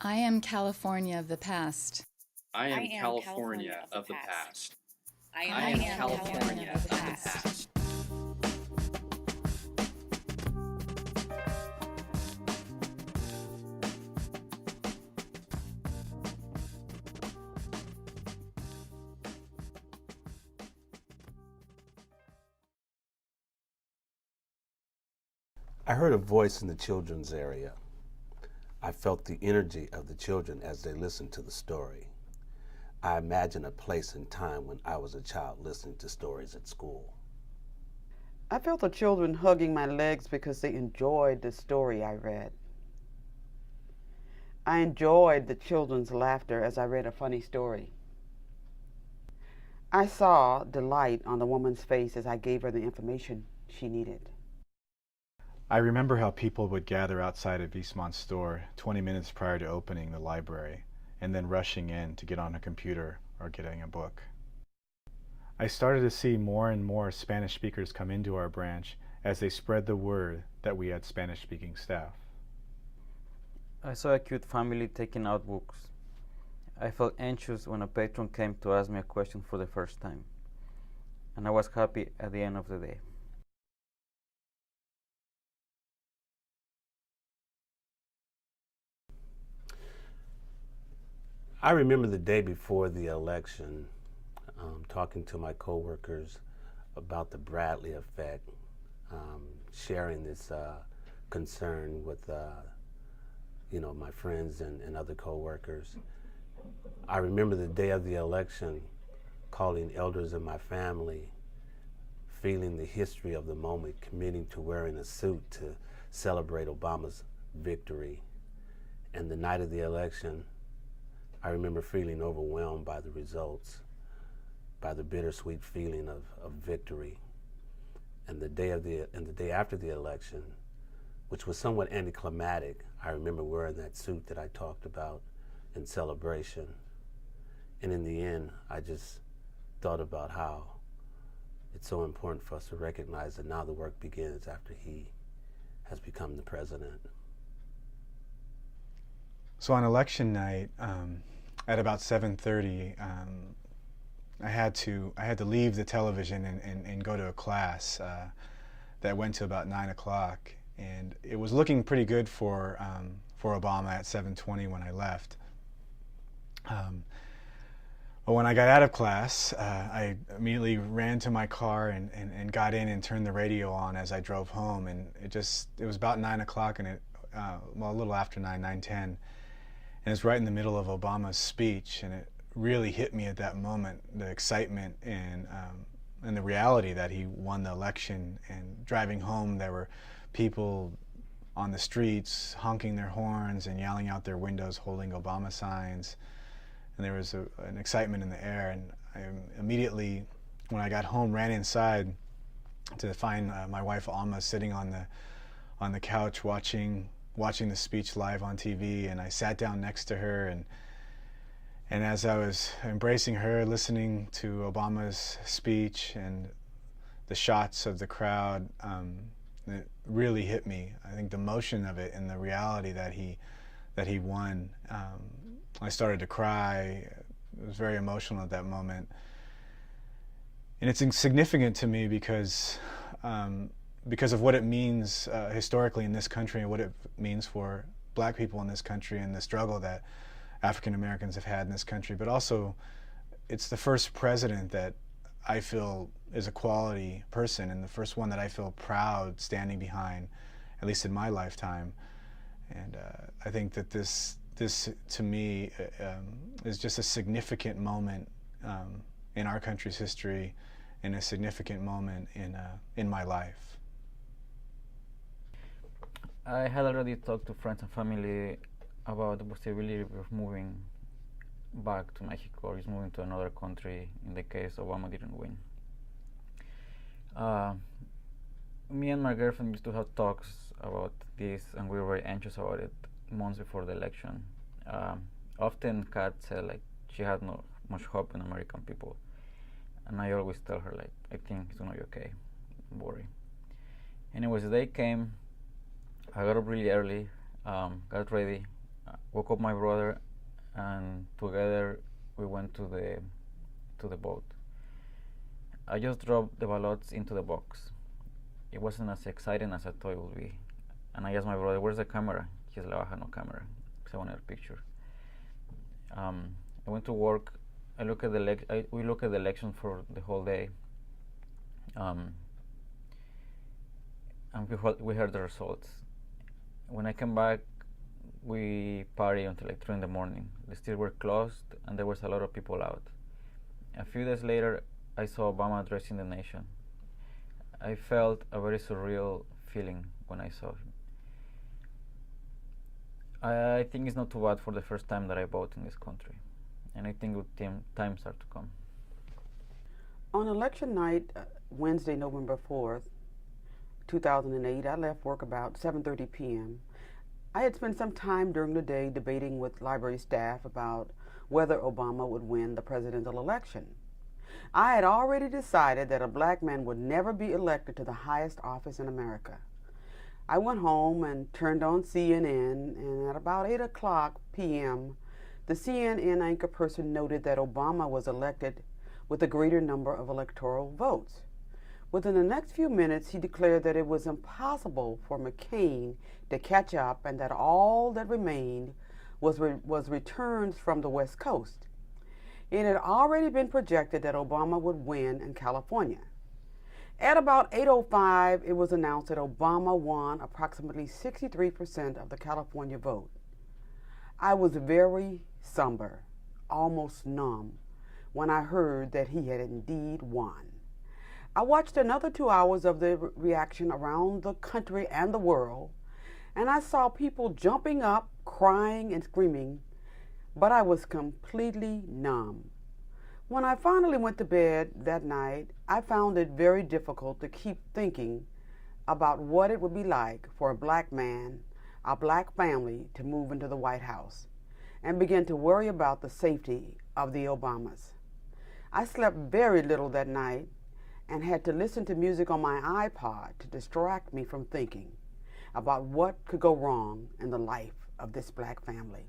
I am California of the past. I am California of the past. I I am am California California of the of the past. past. I heard a voice in the children's area. I felt the energy of the children as they listened to the story. I imagined a place and time when I was a child listening to stories at school. I felt the children hugging my legs because they enjoyed the story I read. I enjoyed the children's laughter as I read a funny story. I saw delight on the woman's face as I gave her the information she needed. I remember how people would gather outside of Eastmont's store 20 minutes prior to opening the library, and then rushing in to get on a computer or getting a book. I started to see more and more Spanish speakers come into our branch as they spread the word that we had Spanish-speaking staff. I saw a cute family taking out books. I felt anxious when a patron came to ask me a question for the first time, and I was happy at the end of the day. I remember the day before the election, talking to my coworkers about the Bradley effect, sharing this concern with my friends and other coworkers. I remember the day of the election, calling elders in my family, feeling the history of the moment, committing to wearing a suit to celebrate Obama's victory. And the night of the election, I remember feeling overwhelmed by the results, by the bittersweet feeling of victory. And the day after the election, which was somewhat anticlimactic, I remember wearing that suit that I talked about in celebration. And in the end, I just thought about how it's so important for us to recognize that now the work begins after he has become the president. So on election night, at about 7:30, I had to leave the television and go to a class that went to about 9 o'clock, and it was looking pretty good for Obama at 7:20 when I left. But when I got out of class, I immediately ran to my car and got in and turned the radio on as I drove home, and it was about 9 o'clock, and a little after 9:10. And it's right in the middle of Obama's speech, and it really hit me at that moment, the excitement and the reality that he won the election. And driving home, there were people on the streets honking their horns and yelling out their windows, holding Obama signs. And there was an excitement in the air. And I immediately, when I got home, ran inside to find my wife Alma sitting on the couch watching the speech live on TV, and I sat down next to her, and as I was embracing her, listening to Obama's speech and the shots of the crowd, it really hit me. I think the motion of it and the reality that he won. I started to cry. It was very emotional at that moment, and it's significant to me because of what it means historically in this country and what it means for black people in this country and the struggle that African Americans have had in this country. But also, it's the first president that I feel is a quality person, and the first one that I feel proud standing behind, at least in my lifetime. And I think that this to me is just a significant moment in our country's history, and a significant moment in my life. I had already talked to friends and family about the possibility of moving back to Mexico, or moving to another country in the case Obama didn't win. Me and my girlfriend used to have talks about this, and we were very anxious about it months before the election. Often Kat said like she had no much hope in American people, and I always tell her like, I think it's gonna be okay, don't worry. Anyways, the day came. I got up really early, got ready, woke up my brother, and together we went to the boat. I just dropped the ballots into the box. It wasn't as exciting as I thought it would be. And I asked my brother, "Where's the camera?" He said, "I have no camera, because I wanted a picture." I went to work. We looked at the election for the whole day. And we heard the results. When I came back, we partied until like 3 in the morning. The streets were closed, and there was a lot of people out. A few days later, I saw Obama addressing the nation. I felt a very surreal feeling when I saw him. I think it's not too bad for the first time that I vote in this country, and I think times are to come. On election night, Wednesday, November 4th, 2008, I left work about 7:30 p.m. I had spent some time during the day debating with library staff about whether Obama would win the presidential election. I had already decided that a black man would never be elected to the highest office in America. I went home and turned on CNN, and at about 8 o'clock p.m., the CNN anchor person noted that Obama was elected with a greater number of electoral votes. Within the next few minutes, he declared that it was impossible for McCain to catch up and that all that remained was returns from the West Coast. It had already been projected that Obama would win in California. At about 8:05, it was announced that Obama won approximately 63% of the California vote. I was very somber, almost numb, when I heard that he had indeed won. I watched another 2 hours of the reaction around the country and the world, and I saw people jumping up, crying and screaming, but I was completely numb. When I finally went to bed that night, I found it very difficult to keep thinking about what it would be like for a black man, a black family to move into the White House, and begin to worry about the safety of the Obamas. I slept very little that night and had to listen to music on my iPod to distract me from thinking about what could go wrong in the life of this black family.